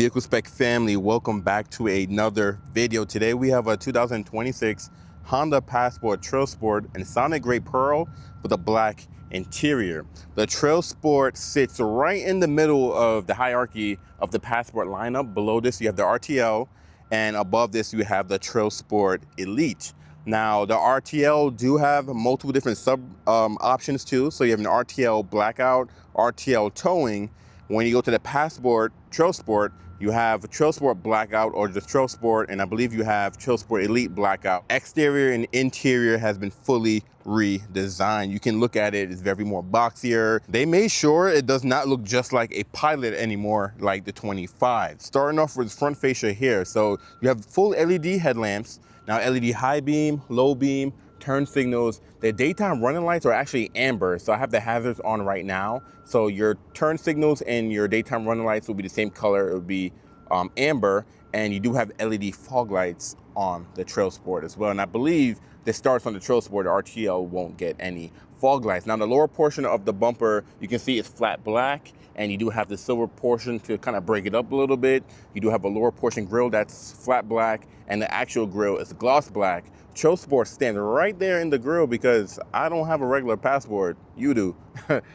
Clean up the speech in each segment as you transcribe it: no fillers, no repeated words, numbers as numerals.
Vehicle Spec family, welcome back to another video. Today we have a 2026 Honda Passport Trailsport in Sonic Gray Pearl with a black interior. The Trailsport sits right in the middle of the hierarchy of the Passport lineup. Below this you have the RTL, and above this you have the Trailsport Elite. Now the RTL do have multiple different sub options too. So you have an RTL blackout, RTL towing. When you go to the Passport Trailsport, you have Trailsport Blackout or just Trailsport, and I believe you have Trailsport Elite Blackout. Exterior and interior has been fully redesigned. You can look at it, it's very more boxier. They made sure it does not look just like a Pilot anymore, like the 25. Starting off with front fascia here. So you have full LED headlamps. Now LED high beam, low beam, turn signals. The daytime running lights are actually amber, so I have the hazards on right now. So your turn signals and your daytime running lights will be the same color. It will be amber, and you do have LED fog lights on the Trailsport as well. And I believe this starts on the Trailsport. The RTL won't get any fog lights. Now the lower portion of the bumper, you can see it's flat black, and you do have the silver portion to kind of break it up a little bit. You do have a lower portion grille that's flat black, and the actual grille is gloss black. Trailsport stands right there in the grille because I don't have a regular Passport. You do.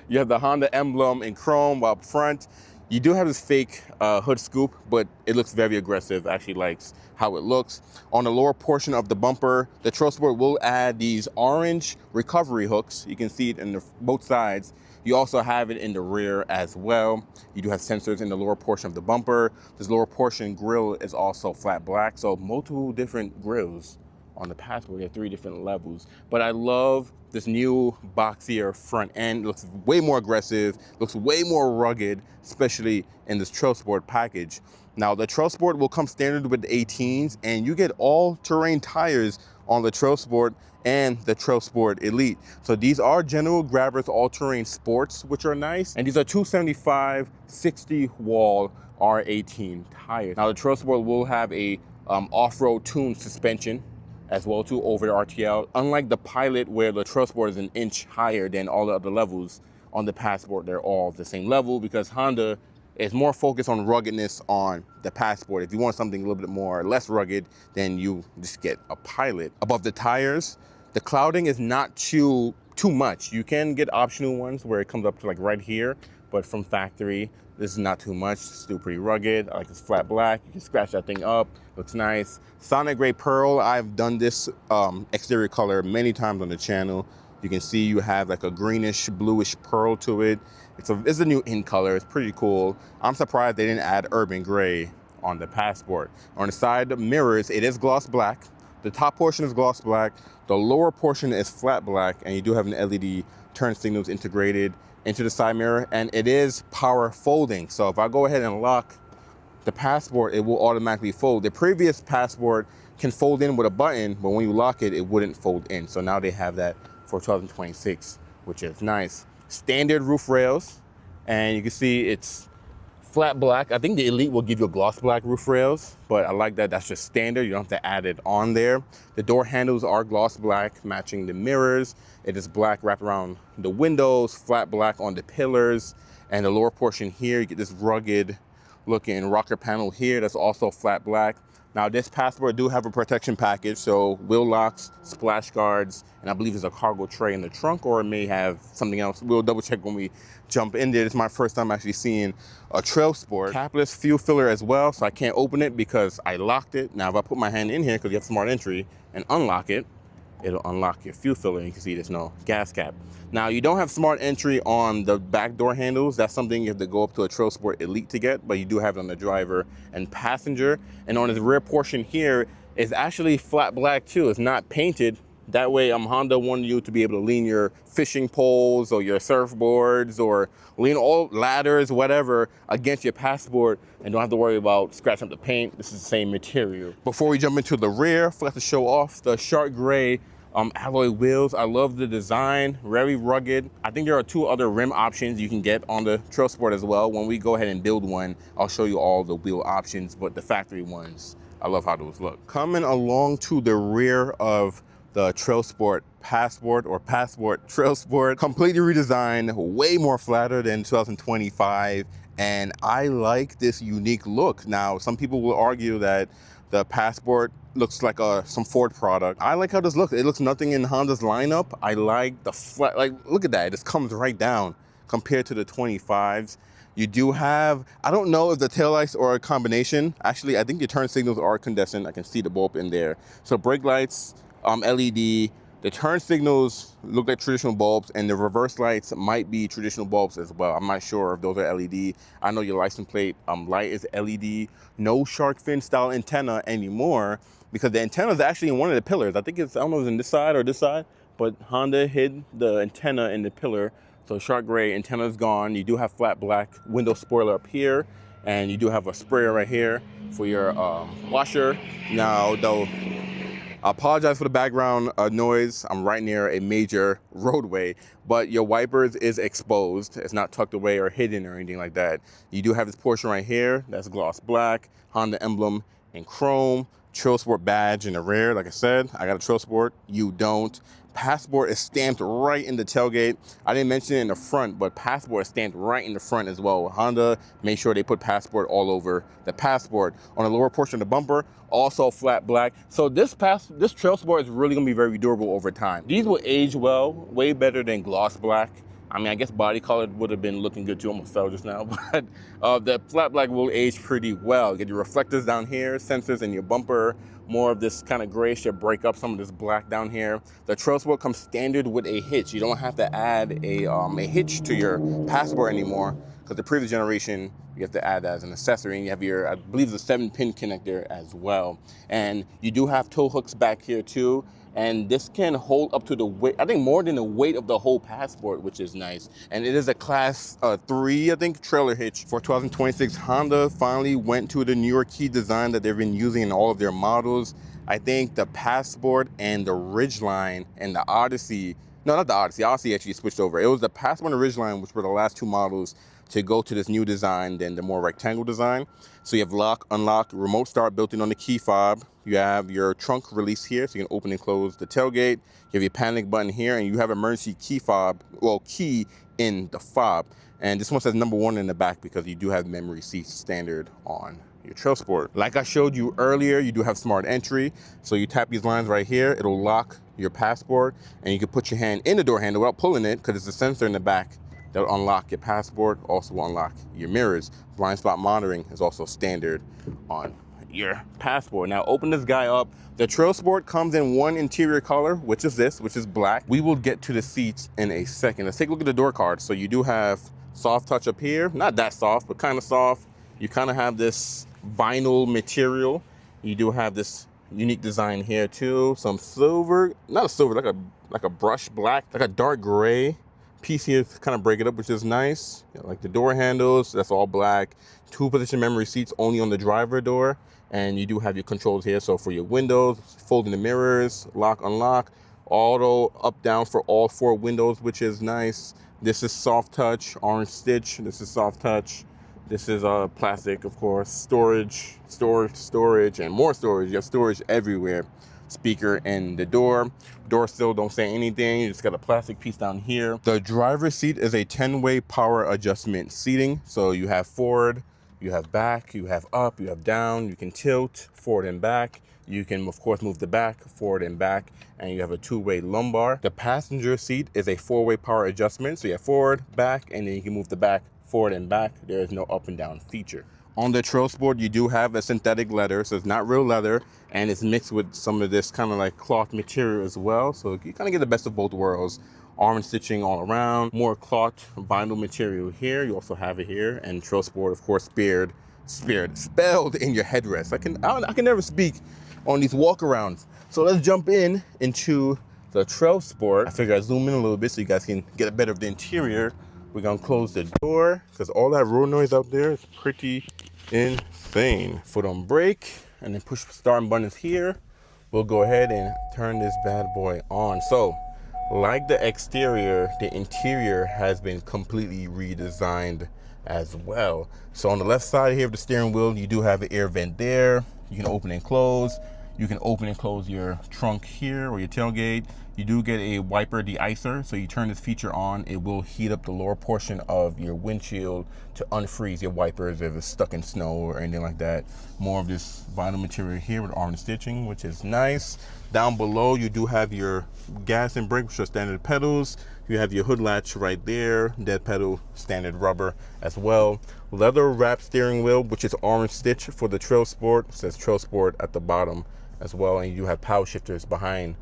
You have the Honda emblem in chrome up front. You do have this fake hood scoop, but it looks very aggressive. I actually likes how it looks. On the lower portion of the bumper, the Trailsport will add these orange recovery hooks. You can see it in both sides. You also have it in the rear as well. You do have sensors in the lower portion of the bumper. This lower portion grille is also flat black, so multiple different grills on the Passport. You have 3 different levels. But I love this new boxier front end. It looks way more aggressive, looks way more rugged, especially in this Trailsport package. Now the Trailsport will come standard with the 18s, and you get all-terrain tires on the Trailsport and the Trailsport Elite. So these are General Grabber's all-terrain sports, which are nice. And these are 275 60 wall R18 tires. Now the Trailsport will have a off-road tuned suspension as well too over the RTL. Unlike the Pilot, where the Trailsport is an inch higher than all the other levels, on the Passport they're all the same level because Honda is more focused on ruggedness on the Passport. If you want something a little bit more less rugged, then you just get a Pilot. Above the tires, the clouding is not too much. You can get optional ones where it comes up to like right here, but from factory, this is not too much. It's still pretty rugged. I like this flat black. You can scratch that thing up. Looks nice. Sonic Gray Pearl. I've done this exterior color many times on the channel. You can see you have like a greenish, bluish pearl to it. It's a new in color. It's pretty cool. I'm surprised they didn't add urban gray on the Passport. On the side mirrors, it is gloss black. The top portion is gloss black. The lower portion is flat black, and you do have an LED turn signals integrated into the side mirror, and it is power folding. So if I go ahead and lock the Passport, it will automatically fold. The previous Passport can fold in with a button, but when you lock it, it wouldn't fold in. So now they have that for 2026, which is nice. Standard roof rails, and you can see it's flat black. I think the Elite will give you a gloss black roof rails, but I like that. That's just standard. You don't have to add it on there. The door handles are gloss black, matching the mirrors. It is black wrapped around the windows, flat black on the pillars, and the lower portion here, you get this rugged looking rocker panel here that's also flat black. Now this Passport do have a protection package, so wheel locks, splash guards, and I believe there's a cargo tray in the trunk, or it may have something else. We'll double check when we jump in there. It's my first time actually seeing a Trailsport. Capless fuel filler as well, so I can't open it because I locked it. Now if I put my hand in here, because you have smart entry, and unlock it, it'll unlock your fuel filler. You can see there's no gas cap. Now you don't have smart entry on the back door handles. That's something you have to go up to a Trailsport Elite to get, but you do have it on the driver and passenger. And on the rear portion here is actually flat black too. It's not painted. That way Honda wanted you to be able to lean your fishing poles or your surfboards or lean all ladders, whatever, against your Passport and don't have to worry about scratching up the paint. This is the same material. Before we jump into the rear, I forgot to show off the shark gray alloy wheels. I love the design, very rugged. I think there are 2 other rim options you can get on the Trailsport as well. When we go ahead and build one, I'll show you all the wheel options, but the factory ones, I love how those look. Coming along to the rear of the Trailsport Passport or Passport Trailsport, completely redesigned, way more flatter than 2025 And I like this unique look. Now, some people will argue that the Passport looks like some Ford product. I like how this looks. It looks nothing in Honda's lineup. I like the flat, like, look at that. It just comes right down compared to the 25s. You do have, I don't know if the taillights are a combination. Actually, I think your turn signals are incandescent. I can see the bulb in there. So brake lights, LED. The turn signals look like traditional bulbs, and the reverse lights might be traditional bulbs as well. I'm not sure if those are LED. I know your license plate light is LED. No shark fin style antenna anymore, because the antenna is actually in one of the pillars. I think it's, I don't know if it's in this side or this side, but Honda hid the antenna in the pillar. So shark gray antenna is gone. You do have flat black window spoiler up here, and you do have a sprayer right here for your washer. Now, though, I apologize for the background noise. I'm right near a major roadway, but your wipers is exposed. It's not tucked away or hidden or anything like that. You do have this portion right here that's gloss black, Honda emblem in chrome, Trailsport badge in the rear. Like I said, I got a Trailsport, you don't. Passport is stamped right in the tailgate. I didn't mention it in the front, but Passport is stamped right in the front as well. Honda made sure they put Passport all over the Passport. On the lower portion of the bumper, also flat black. So this Trailsport is really gonna be very durable over time. These will age well, way better than gloss black. I mean, I guess body color would have been looking good too. Almost fell just now, but the flat black will age pretty well. You get your reflectors down here, sensors in your bumper, more of this kind of gray should break up some of this black down here. The Trailsport comes standard with a hitch. You don't have to add a hitch to your Passport anymore, because the previous generation, you have to add that as an accessory, and you have your, I believe, the 7-pin connector as well. And you do have tow hooks back here too. And this can hold up to the weight, I think more than the weight of the whole Passport, which is nice. And it is a class 3, I think, trailer hitch. For 2026, Honda finally went to the New York key design that they've been using in all of their models. I think the Passport and the Ridgeline and the Odyssey, no, not the Odyssey, Odyssey actually switched over. It was the Passport and the Ridgeline, which were the last 2 models to go to this new design than the more rectangle design. So you have lock, unlock, remote start built in on the key fob. You have your trunk release here, so you can open and close the tailgate. You have your panic button here, and you have emergency key fob, well, key in the fob. And this one says number 1 in the back because you do have memory seats standard on your Trailsport. Like I showed you earlier, you do have smart entry. So you tap these lines right here, it'll lock your Passport, and you can put your hand in the door handle without pulling it because it's a sensor in the back that'll unlock your Passport, also will unlock your mirrors. Blind spot monitoring is also standard on your Passport. Now open this guy up. The Trailsport comes in one interior color, which is this, which is black. We will get to the seats in a second. Let's take a look at the door card. So you do have soft touch up here, not that soft, but kind of soft. You kind of have this vinyl material. You do have this unique design here too. Some silver, not a silver, like a brush black, like a dark gray piece here to kind of break it up, which is nice. You know, like the door handles, that's all black. 2-position memory seats only on the driver door. And you do have your controls here. So for your windows, folding the mirrors, lock, unlock, auto up, down for all 4 windows, which is nice. This is soft touch, orange stitch. This is soft touch. This is plastic, of course. Storage, and more storage. You have storage everywhere. Speaker in the door. Door still don't say anything. You just got a plastic piece down here. The driver's seat is a 10-way power adjustment seating. So you have forward, you have back, you have up, you have down. You can tilt forward and back. You can, of course, move the back, forward and back, and you have a 2-way lumbar. The passenger seat is a 4-way power adjustment. So you have forward, back, and then you can move the back forward and back. There is no up and down feature. On the Trailsport, you do have a synthetic leather, so it's not real leather, and it's mixed with some of this kind of like cloth material as well. So you kind of get the best of both worlds. Arm stitching all around, more cloth vinyl material here. You also have it here, and Trailsport, of course, spelled in your headrest. I can never speak on these walkarounds. So let's jump into the Trailsport. I figure I zoom in a little bit so you guys can get a better of the interior. We're gonna close the door because all that road noise out there is pretty insane. Foot on brake, and then push start button is here. We'll go ahead and turn this bad boy on. So, like the exterior, the interior has been completely redesigned as well. So on the left side here of the steering wheel, you do have an air vent there. You can open and close. You can open and close your trunk here or your tailgate. You do get a wiper de-icer, so you turn this feature on, it will heat up the lower portion of your windshield to unfreeze your wipers if it's stuck in snow or anything like that. More of this vinyl material here with orange stitching, which is nice. Down below, you do have your gas and brake, which are standard pedals. You have your hood latch right there, dead pedal, standard rubber as well. Leather wrapped steering wheel, which is orange stitch for the Trailsport. It says Trailsport at the bottom as well, and you do have power shifters behind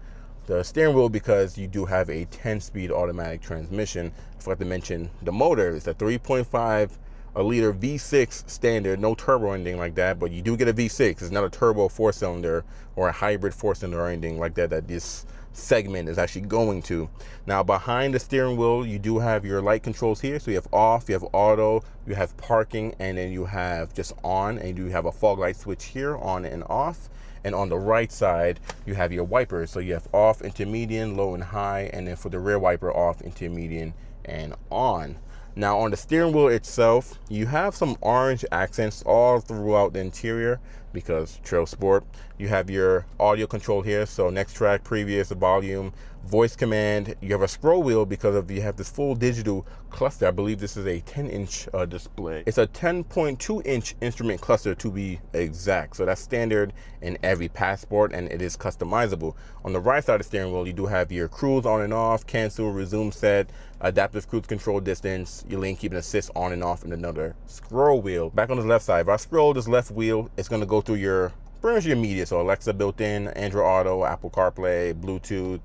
the steering wheel because you do have a 10-speed automatic transmission. I forgot to mention the motor is a 3.5 liter V6 standard, no turbo or anything like that, but you do get a V6. It's not a turbo 4-cylinder or a hybrid 4-cylinder or anything like that that this segment is actually going to. Now behind the steering wheel, you do have your light controls here. So you have off, you have auto, you have parking, and then you have just on, and you have a fog light switch here, on and off. And on the right side, you have your wipers. So you have off, intermediate, low and high, and then for the rear wiper, off, intermediate, and on. Now on the steering wheel itself, you have some orange accents all throughout the interior because Trailsport. You have your audio control here, so next track, previous, volume, voice command. You have a scroll wheel because of you have this full digital cluster. I believe this is a 10-inch display. It's a 10.2-inch instrument cluster to be exact. So that's standard in every Passport, and it is customizable. On the right side of the steering wheel, you do have your cruise on and off, cancel, resume set, adaptive cruise control distance, your lane keeping assist on and off, and another scroll wheel. Back on the left side, if I scroll this left wheel, it's going to go through your pretty much your media. So Alexa built in, Android Auto, Apple CarPlay, Bluetooth,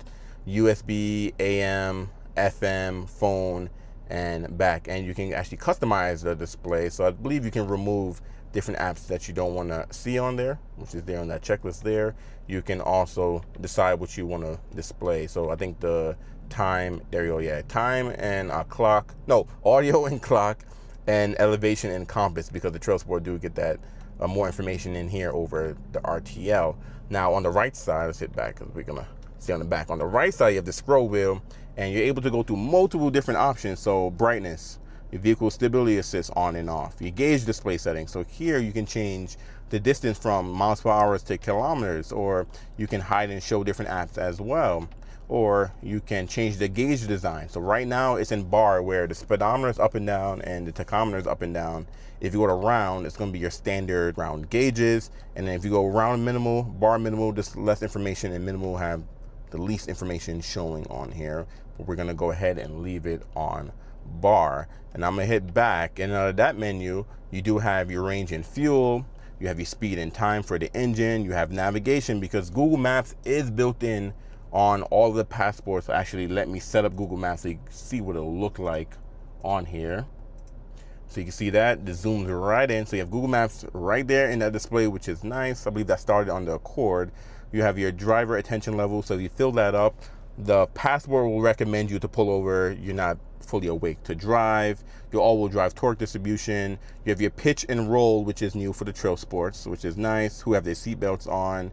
USB, AM, FM, phone, and back. And you can actually customize the display. So I believe you can remove different apps that you don't want to see on there, which is there on that checklist there. You can also decide what you want to display. So I think the time, there you go, yeah, time and clock, no, audio and clock, and elevation and compass, because the Trailsport do get that more information in here over the RTL. Now on the right side, let's hit back because we're gonna see on the back. On the right side, you have the scroll wheel, and you're able to go through multiple different options. So brightness, your vehicle stability assist on and off, your gauge display settings. So here you can change the distance from miles per hour to kilometers, or you can hide and show different apps as well. Or you can change the gauge design. So right now it's in bar, where the speedometer is up and down and the tachometer is up and down. If you go to round, it's going to be your standard round gauges. And then if you go round minimal, bar minimal, just less information, and minimal have the least information showing on here. But we're going to go ahead and leave it on bar. And I'm going to hit back, and out of that menu, you do have your range and fuel. You have your speed and time for the engine. You have navigation, because Google Maps is built in on all of the Passports. So actually, let me set up Google Maps so you can see what it'll look like on here. So you can see that the zooms right in. So you have Google Maps right there in that display, which is nice. I believe that started on the Accord. You have your driver attention level. So if you fill that up, the Passport will recommend you to pull over. You're not fully awake to drive. Your all-wheel drive torque distribution. You have your pitch and roll, which is new for the Trailsports, which is nice. Who have their seatbelts on.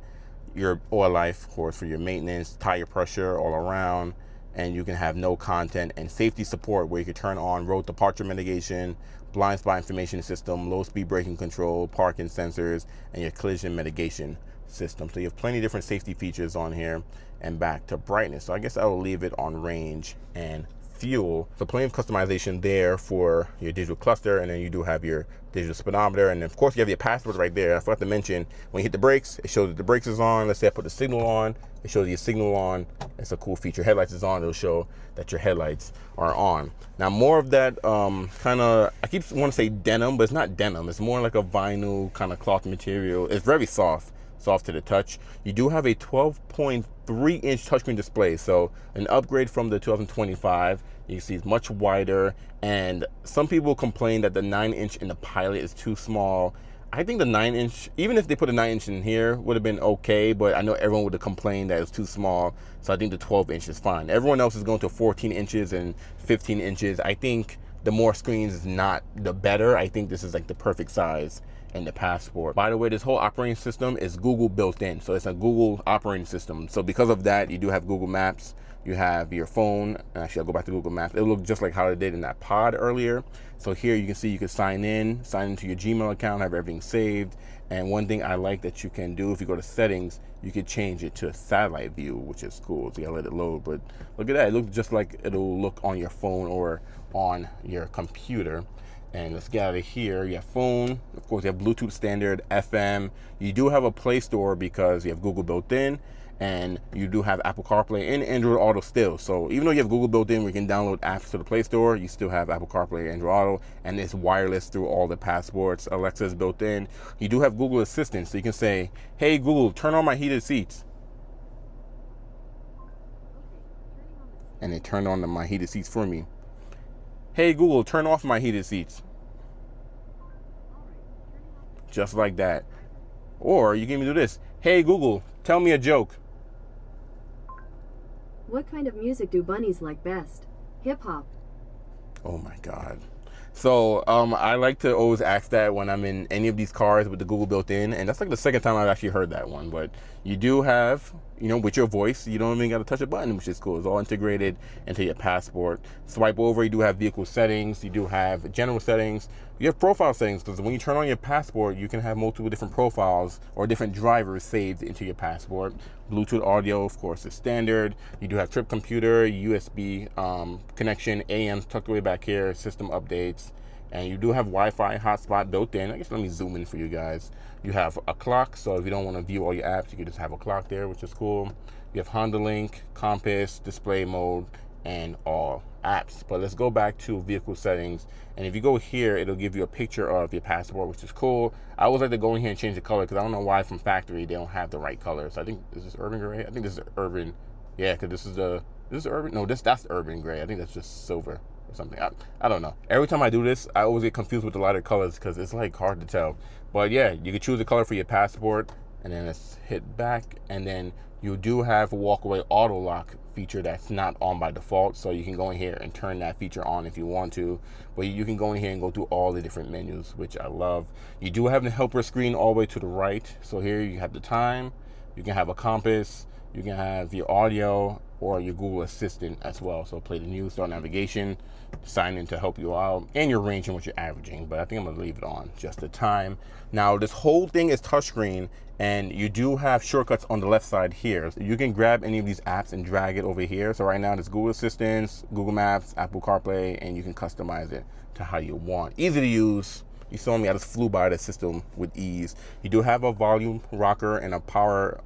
Your oil life, of course, for your maintenance, tire pressure all around, and you can have no content, and safety support, where you can turn on road departure mitigation, blind spot information system, low speed braking control, parking sensors, and your collision mitigation system. So you have plenty of different safety features on here. And back to brightness. So I guess I will leave it on range and fuel. So plenty of customization there for your digital cluster, and then you do have your digital speedometer, and of course you have your Passport right there. I forgot to mention, when you hit the brakes, it shows that the brakes is on. Let's say I put the signal on, it shows your signal on. It's a cool feature. Headlights is on, it'll show that your headlights are on. Now more of that kind of, I keep want to say denim, but it's not denim. It's more like a vinyl kind of cloth material. It's very soft to the touch. You do have a 12.3-inch touchscreen display, so an upgrade from the 2025. You can see it's much wider, and some people complain that the 9-inch in the Pilot is too small. I think the 9-inch, even if they put a 9-inch in here, would have been okay, but I know everyone would have complained that it's too small, so I think the 12-inch is fine. Everyone else is going to 14 inches and 15 inches. I think the more screens is not the better. I think this is like the perfect size in the Passport. By the way, this whole operating system is Google built in, so it's a Google operating system. So because of that, you do have Google Maps, You have your phone, and actually I'll go back to Google Maps. It'll look just like how it did in that pod earlier. So here you can see you can sign into your Gmail account, have everything saved. And one thing I like that you can do, if you go to settings, you can change it to a satellite view, which is cool. So you gotta let it load, but look at that. It looks just like it'll look on your phone or on your computer. And let's get out of here. You have phone, of course, you have Bluetooth standard, FM. You do have a Play Store because you have Google built in, and you do have Apple CarPlay and Android Auto still. So even though you have Google built in, where you can download apps to the Play Store, you still have Apple CarPlay, Android Auto, and it's wireless through all the passports. Alexa is built in. You do have Google Assistant, so you can say, hey Google, turn on my heated seats. And it turned on my heated seats for me. Hey Google, turn off my heated seats. Just like that. Or you can even do this. Hey Google, tell me a joke. What kind of music do bunnies like best? Hip hop. Oh my God. So I like to always ask that when I'm in any of these cars with the Google built in, and that's like the second time I've actually heard that one. But you do have, you know, with your voice, you don't even got to touch a button, which is cool. It's all integrated into your passport. Swipe over, you do have vehicle settings, you do have general settings, you have profile settings, because when you turn on your passport, you can have multiple different profiles or different drivers saved into your passport. Bluetooth audio, of course, is standard. You do have trip computer, USB connection, AM's tucked away back here, system updates, and you do have Wi-Fi hotspot built in. I guess let me zoom in for you guys. You have a clock, so if you don't want to view all your apps, you can just have a clock there, which is cool. You have Honda Link, compass, display mode, and all apps. But let's go back to vehicle settings, and if you go here, it'll give you a picture of your passport, which is cool. I always like to go in here and change the color, because I don't know why from factory they don't have the right color. So I think, is this urban gray? I think this is urban. Yeah, because this is urban. No, that's urban gray. I think that's just silver or something. I don't know. Every time I do this, I always get confused with the lighter colors, because it's like hard to tell. But yeah, you can choose the color for your passport, and then let's hit back, and then you do have a walkaway auto lock feature that's not on by default, so you can go in here and turn that feature on if you want to. But you can go in here and go through all the different menus, which I love. You do have the helper screen all the way to the right. So here you have the time, you can have a compass, you can have your audio or your Google Assistant as well. So play the news, start navigation, sign in to help you out, and your range and what you're averaging. But I think I'm gonna leave it on just the time. Now this whole thing is touchscreen, and you do have shortcuts on the left side here. So you can grab any of these apps and drag it over here. So right now there's Google Assistant, Google Maps, Apple CarPlay, and you can customize it to how you want. Easy to use. You saw me, I just flew by the system with ease. You do have a volume rocker and a power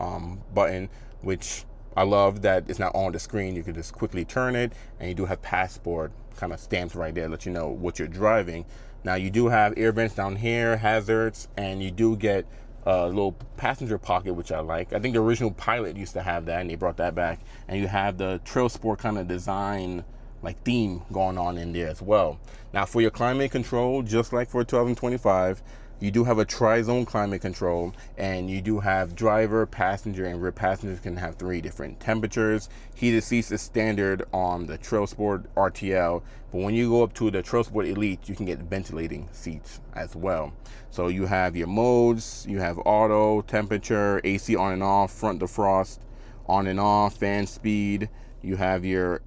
button, which I love that it's not on the screen. You can just quickly turn it, and you do have passport kind of stamped right there, let you know what you're driving. Now you do have air vents down here, hazards, and you do get a little passenger pocket, which I like. I think the original Pilot used to have that, and they brought that back. And you have the Trailsport kind of design, like theme going on in there as well. Now for your climate control, just like for 2025, you do have a tri-zone climate control, and you do have driver, passenger, and rear passengers can have 3 different temperatures. Heated seats is standard on the Trailsport RTL, but when you go up to the Trailsport Elite, you can get ventilating seats as well. So you have your modes, you have auto, temperature, AC on and off, front defrost on and off, fan speed. You have your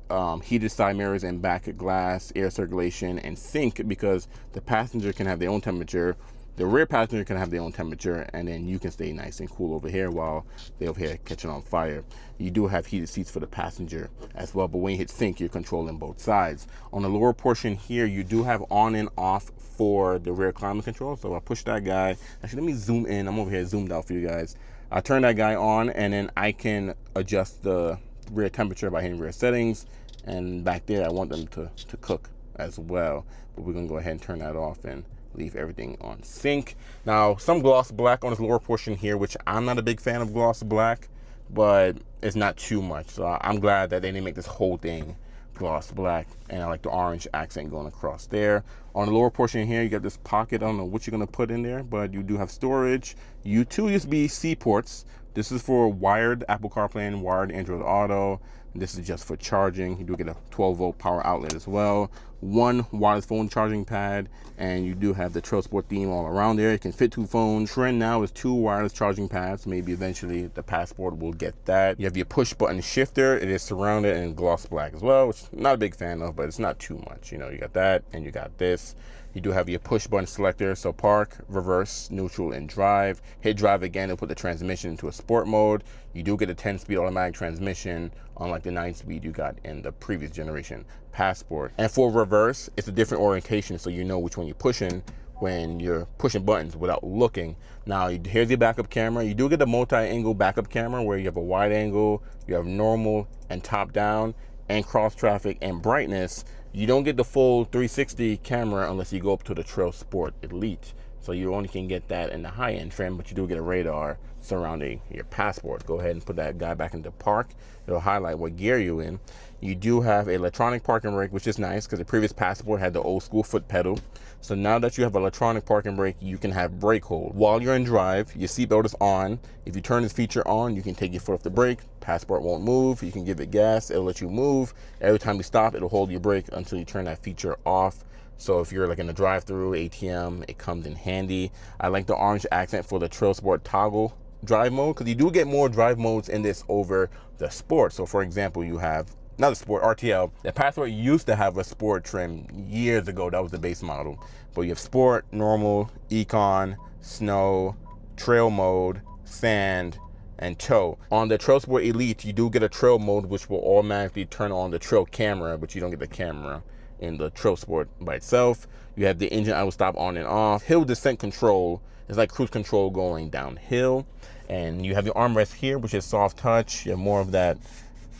heated side mirrors and back glass, air circulation, and sync, because the passenger can have their own temperature, the rear passenger can have their own temperature, and then you can stay nice and cool over here while they're over here catching on fire. You do have heated seats for the passenger as well, but when you hit sync, you're controlling both sides. On the lower portion here, you do have on and off for the rear climate control. So I'll push that guy. Actually, let me zoom in. I'm over here zoomed out for you guys. I turn that guy on, and then I can adjust the rear temperature by hitting rear settings, and back there I want them to cook as well, but we're gonna go ahead and turn that off and leave everything on sync. Now some gloss black on this lower portion here, which I'm not a big fan of gloss black, but it's not too much, so I'm glad that they didn't make this whole thing gloss black, and I like the orange accent going across there. On the lower portion here, you got this pocket. I don't know what you're gonna put in there, but you do have storage. You 2 USB-C ports. This is for wired Apple CarPlay and wired Android Auto. This is just for charging. You do get a 12-volt power outlet as well. one wireless phone charging pad, and you do have the Trailsport theme all around there. It can fit 2 phones. Trend now is 2 wireless charging pads. Maybe eventually the Passport will get that. You have your push button shifter. It is surrounded in gloss black as well, which I'm not a big fan of, but it's not too much. You know, you got that and you got this. You do have your push button selector, so park, reverse, neutral, and drive. Hit drive again to put the transmission into a sport mode. You do get a 10-speed automatic transmission, unlike the 9-speed you got in the previous generation Passport. And for reverse, it's a different orientation, so you know which one you're pushing when you're pushing buttons without looking. Now, here's your backup camera. You do get a multi-angle backup camera where you have a wide angle, you have normal and top down, and cross traffic and brightness. You don't get the full 360 camera unless you go up to the Trailsport Elite. So you only can get that in the high-end trim, but you do get a radar surrounding your Passport. Go ahead and put that guy back into park. It'll highlight what gear you're in. You do have electronic parking brake, which is nice because the previous Passport had the old school foot pedal. So now that you have electronic parking brake, you can have brake hold. While you're in drive, your seatbelt is on. If you turn this feature on, you can take your foot off the brake. Passport won't move. You can give it gas. It'll let you move. Every time you stop, it'll hold your brake until you turn that feature off. So if you're like in a drive-through ATM, it comes in handy. I like the orange accent for the Trailsport toggle drive mode, because you do get more drive modes in this over the Sport. So for example, you have, not the Sport, RTL. The Passport used to have a Sport trim years ago. That was the base model. But you have Sport, normal, Econ, snow, trail mode, sand, and tow. On the Trailsport Elite, you do get a trail mode, which will automatically turn on the trail camera, but you don't get the camera in the Trailsport by itself. You have the engine idle stop on and off. Hill descent control is like cruise control going downhill. And you have your armrest here, which is soft touch. You have more of that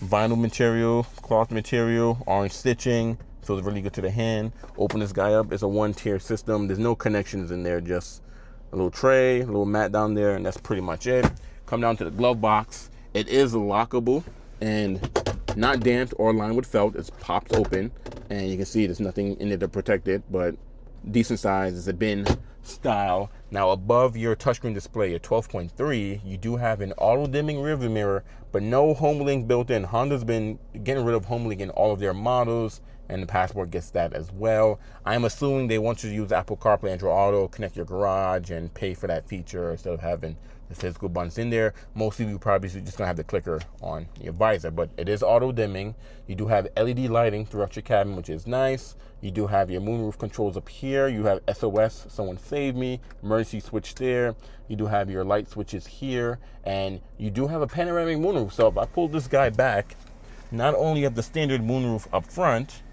vinyl material, cloth material, orange stitching. Feels really good to the hand. Open this guy up. It's a 1-tier system. There's no connections in there, just a little tray, a little mat down there, and that's pretty much it. Come down to the glove box. It is lockable and not damped or lined with felt. It's popped open, and you can see there's nothing in it to protect it, but decent size. It's a bin style. Now, above your touchscreen display, your 12.3, you do have an auto-dimming rearview mirror, but no HomeLink built in. Honda's been getting rid of HomeLink in all of their models, and the Passport gets that as well. I'm assuming they want you to use Apple CarPlay, Android Auto, connect your garage, and pay for that feature instead of having the physical buttons in there. Most of you probably just gonna have the clicker on your visor, but it is auto dimming. You do have LED lighting throughout your cabin, which is nice. You do have your moonroof controls up here. You have SOS, someone save me, emergency switch there. You do have your light switches here, and you do have a panoramic moonroof. So if I pull this guy back, not only have the standard moonroof up front,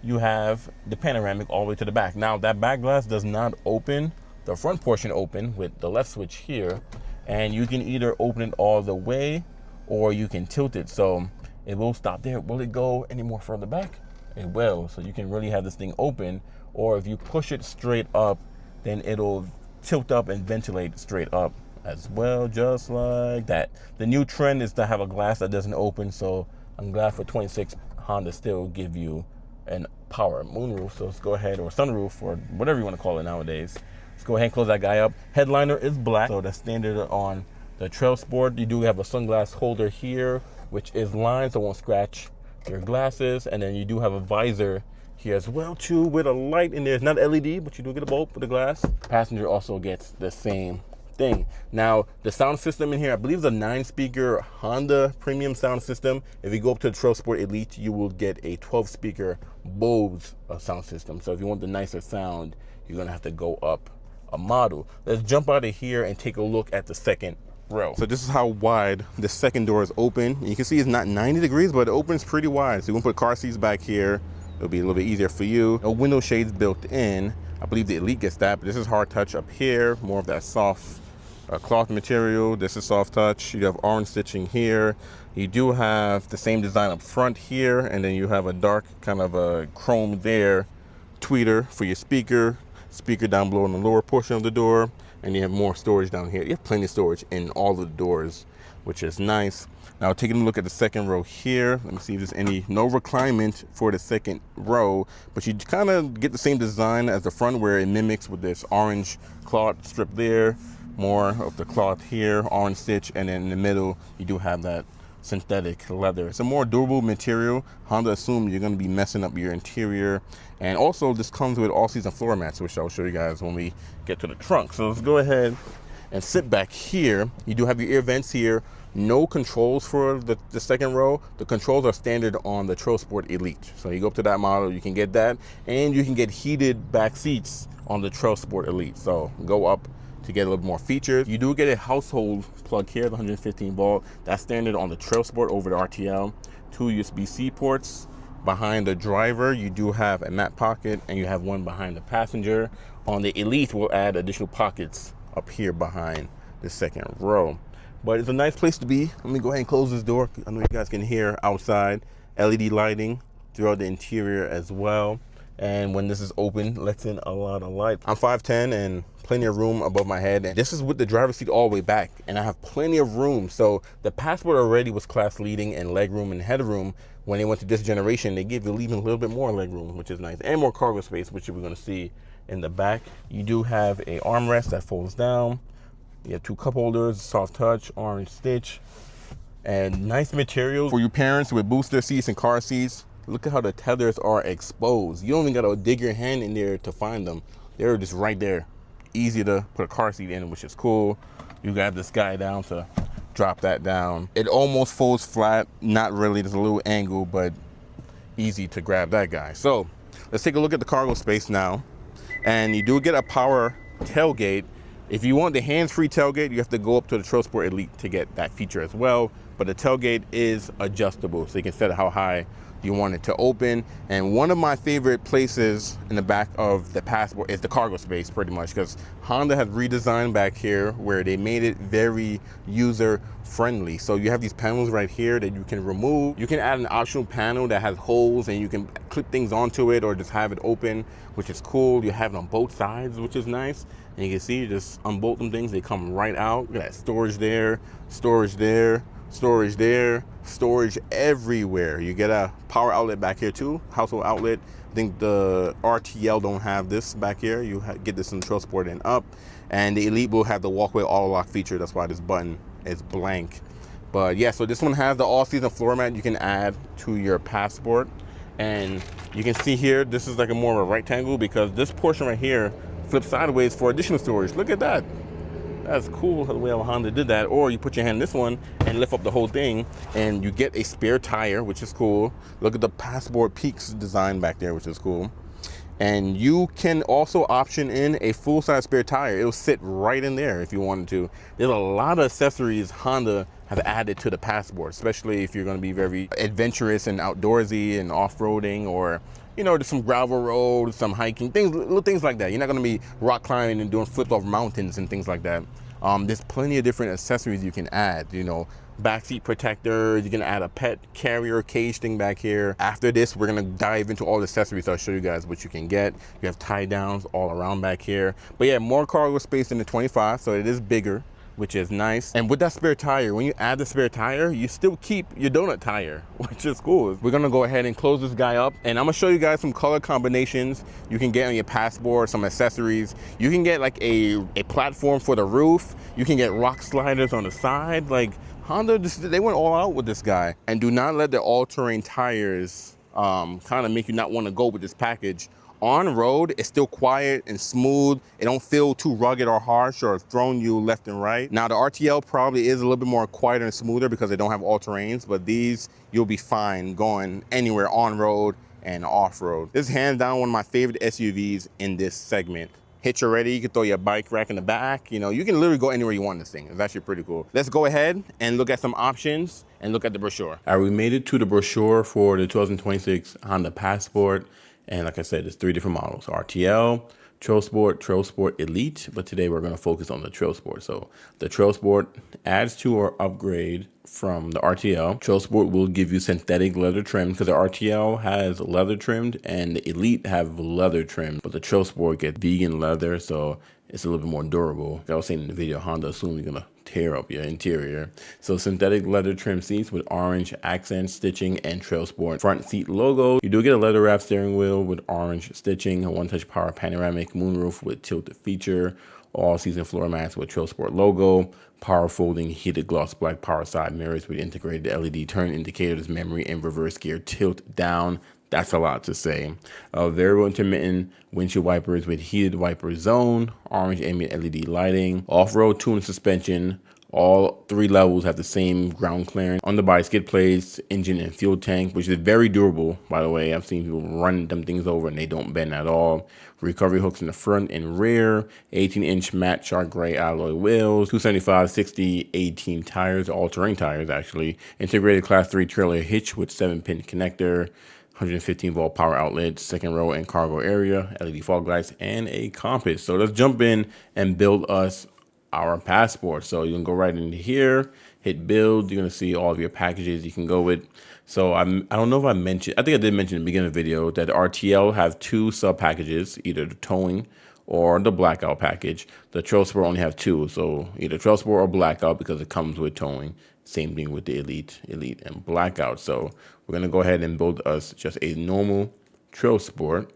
you have the panoramic all the way to the back. Now, that back glass does not open. The front portion open with the left switch here, and you can either open it all the way or you can tilt it. So it will stop there. Will it go any more further back? It will. So you can really have this thing open, or if you push it straight up, then it'll tilt up and ventilate straight up as well, just like that. The new trend is to have a glass that doesn't open, so I'm glad for 26 Honda still give you an power moonroof. So let's go ahead, or sunroof, or whatever you want to call it nowadays. Let's go ahead and close that guy up. Headliner is black, so that's standard on the Trailsport. You do have a sunglass holder here, which is lined so it won't scratch your glasses, and then you do have a visor here as well too, with a light in there. It's not LED, but you do get a bulb with the glass. Passenger also gets the same thing. Now, the sound system in here, I believe, is a 9-speaker Honda premium sound system. If you go up to the Trailsport Elite, you will get a 12-speaker Bose sound system. So if you want the nicer sound, you're gonna have to go up a model. Let's jump out of here and take a look at the second row. So this is how wide the second door is open. You can see it's not 90 degrees, but it opens pretty wide. So you can put car seats back here. It'll be a little bit easier for you. No window shades built in. I believe the Elite gets that, but this is hard touch up here, more of that soft cloth material. This is soft touch. You have orange stitching here. You do have the same design up front here, and then you have a dark kind of a chrome there, tweeter for your speaker down below in the lower portion of the door, and you have more storage down here. You have plenty of storage in all of the doors, which is nice. Now, taking a look at the second row here, let me see if there's no reclinement for the second row, but you kind of get the same design as the front, where it mimics with this orange cloth strip there, more of the cloth here, orange stitch, and then in the middle, you do have that synthetic leather. It's a more durable material. Honda assumed you're going to be messing up your interior. And also this comes with all-season floor mats, which I'll show you guys when we get to the trunk. So let's go ahead and sit back here. You do have your ear vents here. No controls for the second row. The controls are standard on the Trailsport Elite. So you go up to that model, you can get that. And you can get heated back seats on the Trailsport Elite. So go up to get a little more features. You do get a household plug here, the 115 volt. That's standard on the Trailsport over the RTL. 2 USB-C ports. Behind the driver, you do have a mat pocket, and you have one behind the passenger. On the Elite, we'll add additional pockets up here behind the second row. But it's a nice place to be. Let me go ahead and close this door. I know you guys can hear outside. LED lighting throughout the interior as well. And when this is open, lets in a lot of light. I'm 5'10" and plenty of room above my head. And this is with the driver's seat all the way back. And I have plenty of room. So the Passport already was class leading in legroom and headroom. When they went to this generation, they gave you even a little bit more legroom, which is nice. And more cargo space, which we're gonna see in the back. You do have a armrest that folds down. You have 2 cup holders, soft touch, orange stitch, and nice materials for your parents with booster seats and car seats. Look at how the tethers are exposed. You don't even gotta dig your hand in there to find them. They're just right there. Easy to put a car seat in, which is cool. You got this guy down to drop that down. It almost folds flat, not really, there's a little angle, but easy to grab that guy. So let's take a look at the cargo space now. And you do get a power tailgate. If you want the hands-free tailgate, you have to go up to the Trailsport Elite to get that feature as well. But the tailgate is adjustable, so you can set how high you want it to open. And one of my favorite places in the back of the Passport is the cargo space, pretty much, because Honda has redesigned back here where they made it very user-friendly. So you have these panels right here that you can remove. You can add an optional panel that has holes and you can clip things onto it or just have it open, which is cool. You have it on both sides, which is nice. And you can see, you just unbolt them things, they come right out. Look at that, storage there, storage there, storage there, storage everywhere. You get a power outlet back here too, household outlet. I think the RTL don't have this back here. You get this in the Trailsport and up. And the Elite will have the walkway auto lock feature. That's why this button is blank. But yeah, so this one has the all-season floor mat you can add to your Passport. And you can see here, this is like a more of a rectangle because this portion right here flips sideways for additional storage. Look at that. That's cool the way Honda did that. Or you put your hand in this one and lift up the whole thing and you get a spare tire, which is cool. Look at the Passport Peaks design back there, which is cool. And you can also option in a full-size spare tire. It'll sit right in there if you wanted to. There's a lot of accessories Honda have added to the Passport, especially if you're going to be very adventurous and outdoorsy and off-roading, or you know, there's some gravel roads, some hiking, things, little things like that. You're not going to be rock climbing and doing flips off mountains and things like that. There's plenty of different accessories you can add, you know, backseat protectors. You can add a pet carrier cage thing back here. After this, we're gonna dive into all the accessories. I'll show you guys what you can get. You have tie downs all around back here. But yeah, more cargo space in the 25, so it is bigger, which is nice. And with that spare tire, when you add the spare tire, you still keep your donut tire, which is cool. We're gonna go ahead and close this guy up, and I'm gonna show you guys some color combinations you can get on your Passport, some accessories. You can get like a platform for the roof. You can get rock sliders on the side. Like Honda, they went all out with this guy. And do not let the all-terrain tires kind of make you not want to go with this package. On road, it's still quiet and smooth. It don't feel too rugged or harsh or throwing you left and right. Now the RTL probably is a little bit more quieter and smoother because they don't have all terrains, but these, you'll be fine going anywhere on road and off road. This is hands down one of my favorite SUVs in this segment. Hitch already, you can throw your bike rack in the back. You know, you can literally go anywhere you want in this thing. It's actually pretty cool. Let's go ahead and look at some options and look at the brochure. All right, we made it to the brochure for the 2026 Honda Passport. And like I said, there's 3 different models: RTL, Trailsport, Trailsport Elite. But today we're going to focus on the Trailsport. So the Trailsport adds to or upgrade from the RTL. Trailsport will give you synthetic leather trim because the RTL has leather trimmed and the Elite have leather trimmed. But the Trailsport gets vegan leather, so it's a little bit more durable. Like I was saying in the video, Honda assumes you're going to tear up your interior. So synthetic leather trim seats with orange accent stitching and Trailsport front seat logo. You do get a leather wrap steering wheel with orange stitching, a one-touch power panoramic moonroof with tilted feature, all season floor mats with Trailsport logo, power folding heated gloss black power side mirrors with integrated LED turn indicators, memory and reverse gear tilt down. That's a lot to say. Variable intermittent windshield wipers with heated wiper zone, orange ambient LED lighting, off-road tune suspension. All 3 levels have the same ground clearance. Underbody skid plates, engine and fuel tank, which is very durable, by the way. I've seen people run them things over and they don't bend at all. Recovery hooks in the front and rear. 18-inch matte shark gray alloy wheels. 275/60 18 tires, all-terrain tires actually. Integrated class 3 trailer hitch with 7-pin connector. 115-volt power outlet, second row and cargo area, LED fog lights, and a compass. So let's jump in and build us our passport. So you can go right into here, hit build. You're gonna see all of your packages you can go with. So I don't know if I mentioned, I think I did mention in the beginning of the video that the RTL have 2 sub packages, either the towing or the blackout package. The Trailsport only have 2, so either Trailsport or blackout because it comes with towing. Same thing with the Elite and blackout. So we're gonna go ahead and build us just a normal Trailsport.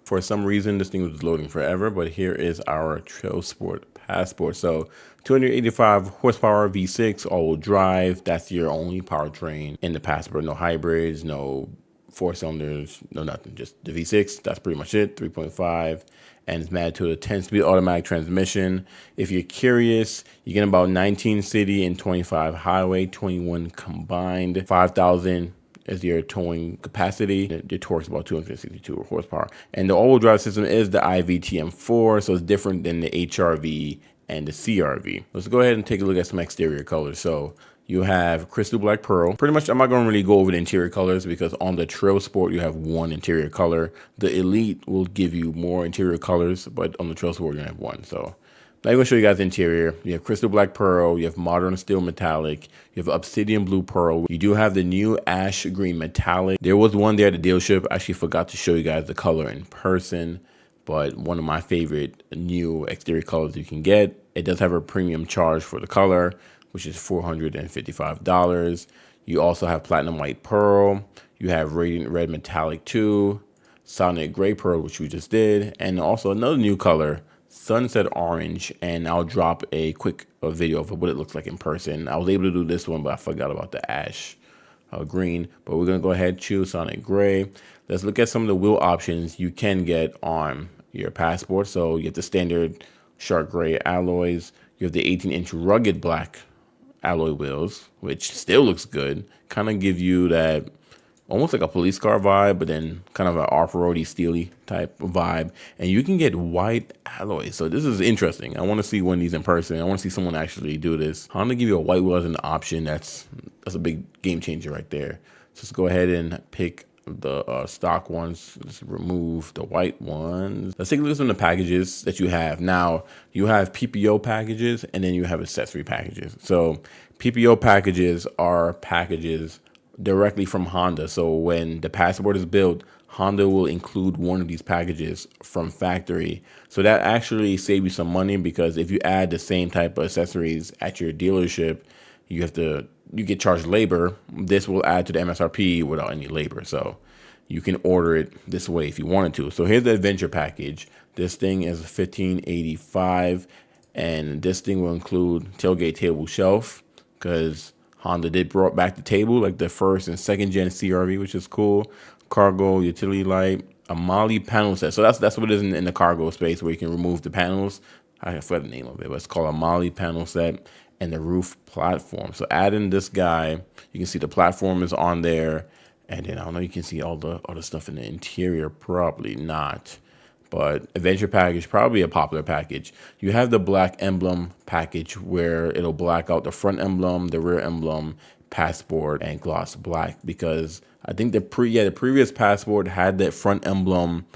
For some reason, this thing was loading forever, but here is our Trailsport passport. So 285 horsepower V6 all-wheel drive. That's your only powertrain in the passport. No hybrids, no 4 cylinders, no nothing. Just the V6. That's pretty much it. 3.5, and it's matched to a 10-speed automatic transmission. If you're curious, you get about 19 city and 25 highway, 21 combined, 5,000 as your towing capacity. The torque is about 262 horsepower. And the all-wheel drive system is the IVTM4, so it's different than the HRV and the CRV. Let's go ahead and take a look at some exterior colors. So you have crystal black pearl. Pretty much, I'm not going to really go over the interior colors because on the Trailsport, you have 1 interior color. The Elite will give you more interior colors, but on the Trailsport, you're going to have 1. So now I'm going to show you guys the interior. You have crystal black pearl, you have modern steel metallic, you have obsidian blue pearl. You do have the new ash green metallic. There was one there at the dealership. I actually forgot to show you guys the color in person, but one of my favorite new exterior colors you can get. It does have a premium charge for the color, which is $455. You also have platinum white pearl. You have radiant red metallic too, sonic gray pearl, which we just did, and also another new color, sunset orange. And I'll drop a quick video of what it looks like in person. I was able to do this one, but I forgot about the ash green. But we're gonna go ahead and choose sonic gray. Let's look at some of the wheel options you can get on your passport. So you have the standard shark gray alloys. You have the 18-inch rugged black alloy wheels, which still looks good. Kind of give you that almost like a police car vibe, but then kind of an off-roady, steely type vibe. And you can get white alloys. So this is interesting. I want to see one of these in person. I want to see someone actually do this. Honda give you a white wheel as an option. That's a big game changer right there. So let's go ahead and pick the stock ones. Let's remove the white ones. Let's take a look at some of the packages that you have. Now, you have PPO packages and then you have accessory packages. So PPO packages are packages directly from Honda. So when the passport is built, Honda will include one of these packages from factory. So that actually saves you some money, because if you add the same type of accessories at your dealership, you get charged labor. This will add to the MSRP without any labor. So you can order it this way if you wanted to. So here's the adventure package. This thing is $1,585, and this thing will include tailgate table shelf, because Honda did brought back the table like the first and second gen CRV, which is cool. Cargo utility light, a Molly panel set. So that's what it is in the cargo space, where you can remove the panels. I forgot the name of it, but it's called a Molly panel set. And the roof platform. So adding this guy, you can see the platform is on there, and then I don't know, you can see all the other stuff in the interior. Probably not, but adventure package, probably a popular package. You have the black emblem package, where it'll black out the front emblem, the rear emblem, passport, and gloss black, because I think the previous passport had that front emblem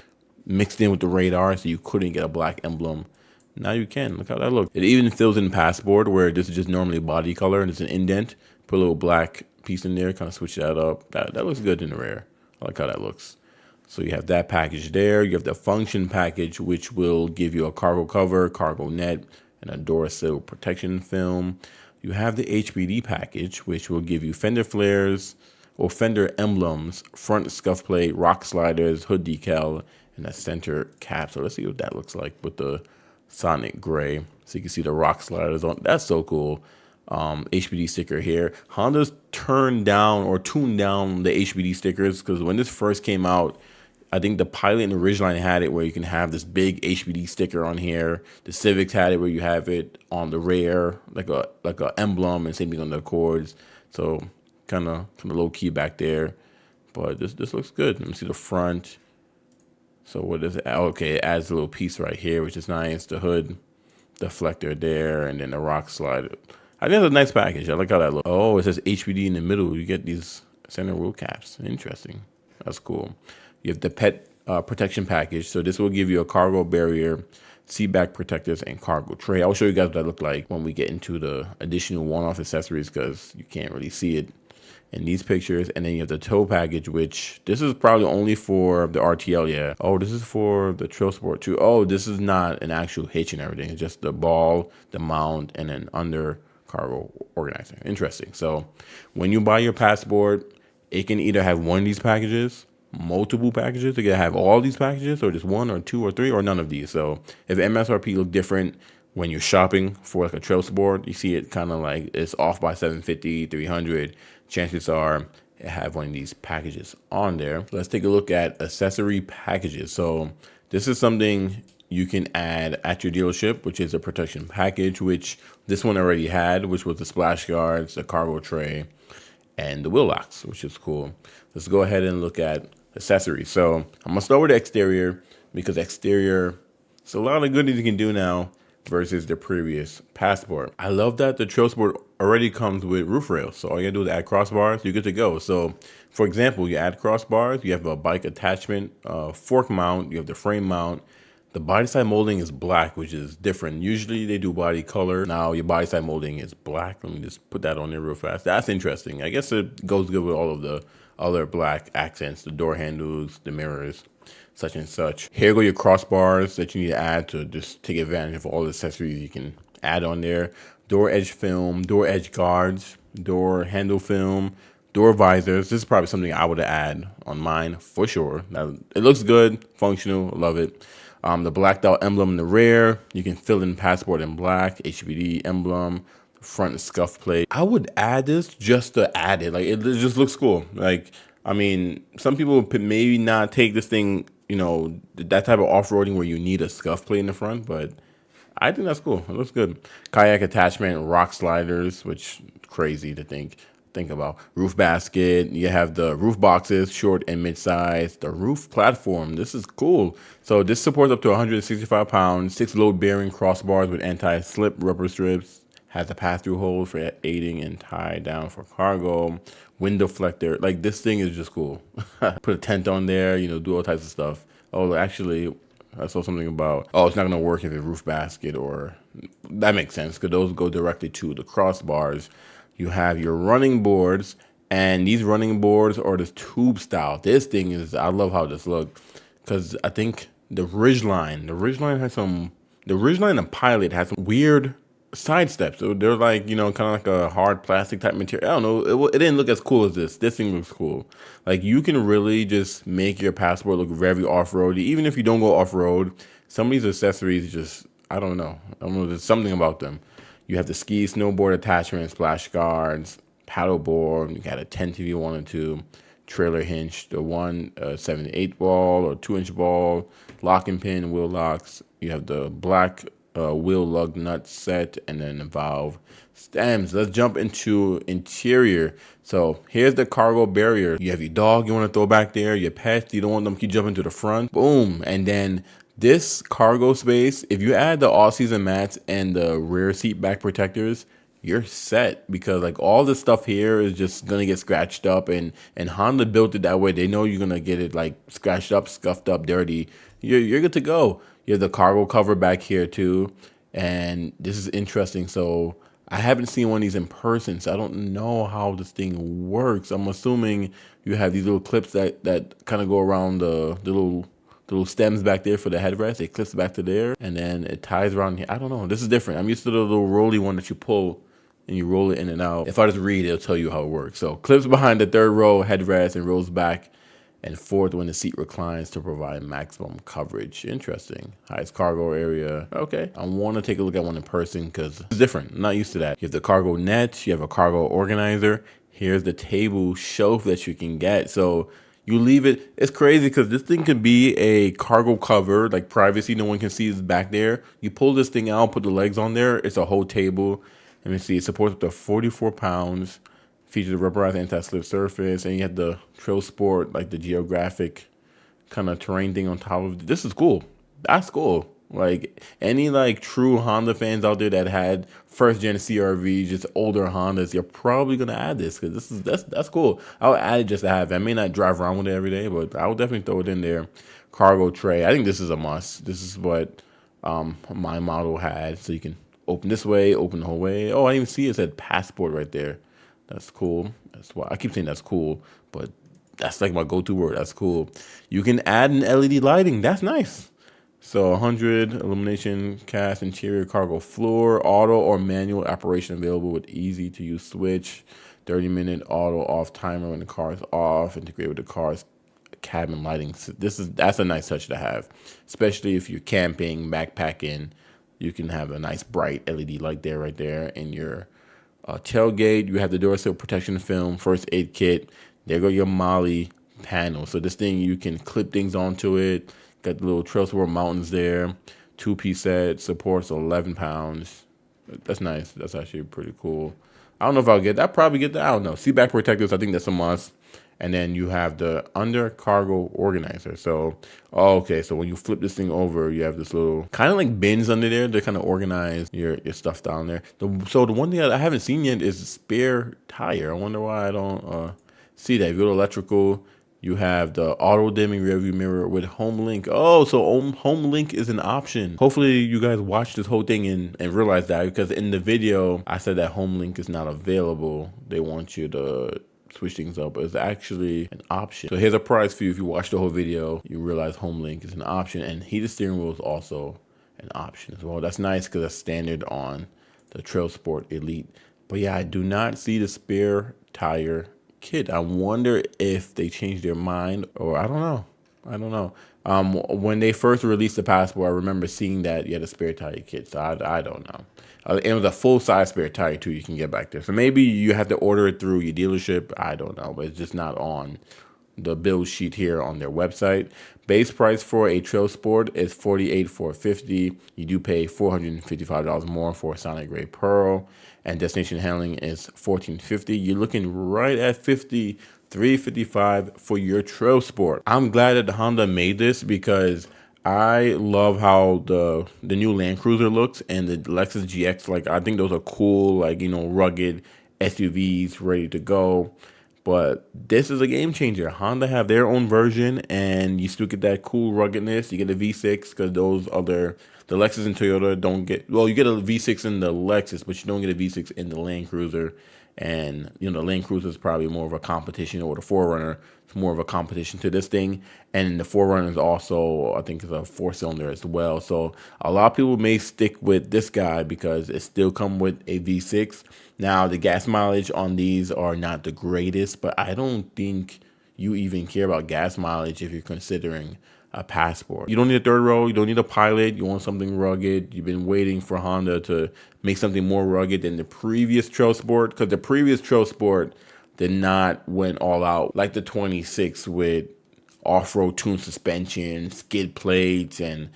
mixed in with the radar, so you couldn't get a black emblem. Now you can. Look how that looks. It even fills in passport, where this is just normally body color and it's an indent. Put a little black piece in there, kind of switch that up. That looks good in the rear. I like how that looks. So you have that package there. You have the function package, which will give you a cargo cover, cargo net, and a door sill protection film. You have the HPD package, which will give you fender flares or fender emblems, front scuff plate, rock sliders, hood decal, and a center cap. So let's see what that looks like with the Sonic Gray. So you can see the rock sliders on. That's so cool. HBD sticker here. Honda's turned down or tuned down the HBD stickers because when this first came out, I think the Pilot and the Ridgeline had it where you can have this big HBD sticker on here. The Civics had it where you have it on the rear, like a emblem, and same thing on the Accords. So kind of low key back there, but this looks good. Let me see the front. So what is it? Okay, it adds a little piece right here, which is nice. The hood deflector there, and then the rock slide. I think it's a nice package. I like how that looks. Oh, it says HBD in the middle. You get these center wheel caps. Interesting. That's cool. You have the pet protection package. So this will give you a cargo barrier, seat back protectors, and cargo tray. I'll show you guys what that look like when we get into the additional one-off accessories because you can't really see it in these pictures. And then you have the tow package, which this is probably only for the RTL. Yeah. Oh, this is for the Trailsport too. Oh, this is not an actual hitch and everything. It's just the ball, the mount, and then under cargo organizer. Interesting. So when you buy your Passport, it can either have one of these packages, multiple packages. It can have all these packages, or just one or two or three, or none of these. So if MSRP look different when you're shopping for like a Trailsport, you see it kind of like it's off by 750, 300. Chances are it have one of these packages on there. Let's take a look at accessory packages. So this is something you can add at your dealership, which is a protection package, which this one already had, which was the splash guards, the cargo tray, and the wheel locks, which is cool. Let's go ahead and look at accessories. So I'm gonna start with the exterior because exterior, it's a lot of goodies you can do now versus the previous Passport. I love that the Trailsport already comes with roof rails. So all you gotta do is add crossbars, you're good to go. So for example, you add crossbars, you have a bike attachment, fork mount, you have the frame mount. The body side molding is black, which is different. Usually they do body color. Now your body side molding is black. Let me just put that on there real fast. That's interesting. I guess it goes good with all of the other black accents, the door handles, the mirrors, such and such. Here go your crossbars that you need to add to just take advantage of all the accessories you can add on there. Door edge film, door edge guards, door handle film, door visors. This is probably something I would add on mine for sure. Now, it looks good, functional, love it. The blacked out emblem in the rear, you can fill in Passport in black, HBD emblem, front scuff plate. I would add this just to add it. Like it just looks cool. Like, I mean, some people maybe not take this thing, you know, that type of off-roading where you need a scuff plate in the front, but I think that's cool. It looks good. Kayak attachment, rock sliders, which crazy to think about. Roof basket. You have the roof boxes, short and mid-size. The roof platform. This is cool. So this supports up to 165 pounds. 6 load-bearing crossbars with anti-slip rubber strips. Has a pass-through hole for aiding and tie down for cargo. Window deflector. Like this thing is just cool. Put a tent on there. You know, do all types of stuff. Oh, actually, I saw something about, oh, it's not going to work if it's roof basket, or that makes sense because those go directly to the crossbars. You have your running boards, and these running boards are this tube style. This thing is, I love how this looks because I think the Ridgeline and Pilot has some weird side steps. So they're like, you know, kind of like a hard plastic type material. I don't know. It didn't look as cool as this. This thing looks cool. Like you can really just make your Passport look very off-roady. Even if you don't go off-road, some of these accessories just, I don't know. There's something about them. You have the ski, snowboard attachment, splash guards, paddle board. You got a tent if you wanted to. Trailer hinge, the 7 to 8 ball or 2-inch ball, locking pin, wheel locks. You have the black wheel lug nut set, and then the valve stems. Let's jump into interior. So here's the cargo barrier. You have your dog you want to throw back there, your pets, you don't want them to keep jumping to the front. Boom. And then this cargo space, if you add the all-season mats and the rear seat back protectors, you're set, because like all this stuff here is just gonna get scratched up, and Honda built it that way. They know you're gonna get it like scratched up, scuffed up, dirty. You're good to go. You have the cargo cover back here too, and this is interesting. So I haven't seen one of these in person, so I don't know how this thing works. I'm assuming you have these little clips that kind of go around the little stems back there for the headrest. It clips back to there, and then it ties around here. I don't know. This is different. I'm used to the little rolly one that you pull and you roll it in and out. If I just read, it'll tell you how it works. So clips behind the third row headrest and rolls back and fourth when the seat reclines to provide maximum coverage. Interesting. Highest cargo area. Okay. I want to take a look at one in person because it's different. I'm not used to that. You have the cargo net. You have a cargo organizer. Here's the table shelf that you can get. So you leave it. It's crazy because this thing could be a cargo cover, like privacy. No one can see it's back there. You pull this thing out, put the legs on there. It's a whole table. Let me see. It supports up to 44 pounds. Features a rubberized anti-slip surface, and you have the Trailsport, like the geographic kind of terrain thing on top of it. This is cool. That's cool. Like any like true Honda fans out there that had first gen CRV, just older Hondas, you're probably gonna add this because that's cool. I would add it just to have it. I may not drive around with it every day, but I would definitely throw it in there. Cargo tray. I think this is a must. This is what my model had. So you can open this way, open the whole way. Oh, I didn't even see it said passport right there. That's cool. That's why I keep saying that's cool, but that's like my go-to word. That's cool. You can add an LED lighting. That's nice. So 100 illumination, cast interior cargo floor, auto or manual operation available with easy to use switch, 30-minute auto off timer when the car is off, integrate with the car's cabin lighting. That's a nice touch to have, especially if you're camping, backpacking. You can have a nice bright LED light there, right there in your tailgate. You have the door sill protection film, first aid kit. There go your Molly panel. So this thing, you can clip things onto it. Got the little Trailsport mountains there. 2-piece set, supports 11 pounds. That's nice. That's actually pretty cool. I don't know if I'll get that. I'll probably get that. I don't know. Seat back protectors, I think that's a must. And then you have the under cargo organizer. So, okay. So when you flip this thing over, you have this little kind of like bins under there. They kind of organize your stuff down there. So the one thing I haven't seen yet is a spare tire. I wonder why I don't see that. If you go to electrical, you have the auto dimming rearview mirror with home link. Oh, so home link is an option. Hopefully you guys watch this whole thing and realize that, because in the video I said that home link is not available. They want you to switch things up, but it's actually an option. So here's a prize for you. If you watch the whole video, you realize home link is an option, and heated steering wheel is also an option as well. That's nice because that's standard on the Trailsport Elite. But yeah, I do not see the spare tire kit. I wonder if they changed their mind, or I don't know. When they first released the Passport, I remember seeing that you had a spare tire kit. So I don't know. It was a full-size spare tire too. You can get back there. So maybe you have to order it through your dealership. I don't know, but it's just not on the build sheet here on their website. Base price for a Trailsport is $48,450. You do pay $455 more for a Sonic Gray Pearl, and destination handling is $1,450. You're looking right at $53.55 for your Trailsport. I'm glad that the Honda made this because I love how the new Land Cruiser looks, and the Lexus GX. Like, I think those are cool, like, rugged SUVs ready to go. But this is a game changer. Honda have their own version, and you still get that cool ruggedness. You get a V6 because the Lexus and Toyota don't get. Well, you get a V6 in the Lexus, but you don't get a V6 in the Land Cruiser. And the Land Cruiser is probably more of a competition, or the 4Runner is more of a competition to this thing. And the 4Runner is also, I think, is a 4-cylinder as well. So a lot of people may stick with this guy because it still comes with a V6. Now the gas mileage on these are not the greatest, but I don't think you even care about gas mileage if you're considering a Passport. You don't need a third row. You don't need a Pilot. You want something rugged. You've been waiting for Honda to make something more rugged than the previous Trailsport, because the previous Trailsport did not went all out like the 26 with off-road tuned suspension, skid plates, and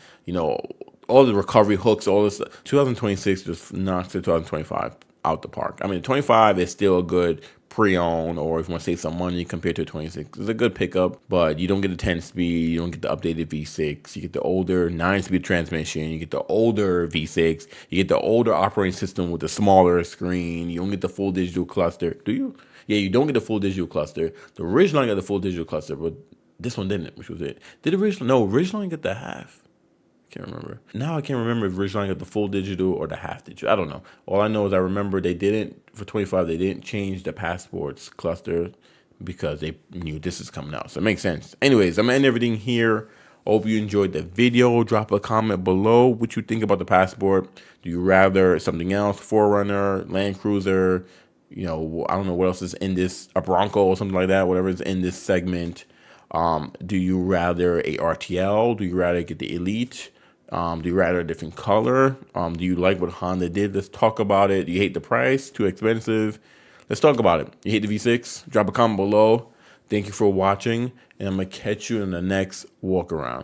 all the recovery hooks. All this 2026 just knocks the 2025 out the park. I mean, the 25 is still a good pre-owned, or if you want to save some money compared to a 26, it's a good pickup, but you don't get the 10-speed, you don't get the updated V6, you get the older 9-speed transmission, you get the older V6, you get the older operating system with the smaller screen, you don't get the full digital cluster. Do you? Yeah, you don't get the full digital cluster. The original got the full digital cluster, but this one didn't, which was it. Did original? No, original get the half. Can't remember. Now I can't remember if Ridgeline got the full digital or the half digital. I don't know. All I know is I remember they didn't, for 25, they didn't change the Passport's cluster because they knew this is coming out. So it makes sense. Anyways, I'm ending everything here. Hope you enjoyed the video. Drop a comment below what you think about the Passport. Do you rather something else? 4Runner, Land Cruiser, I don't know what else is in this, a Bronco or something like that, whatever is in this segment. Do you rather a RTL? Do you rather get the Elite? Do you rather a different color? Do you like what Honda did? Let's talk about it. Do you hate the price? Too expensive? Let's talk about it. You hate the V6? Drop a comment below. Thank you for watching, and I'm going to catch you in the next walk around.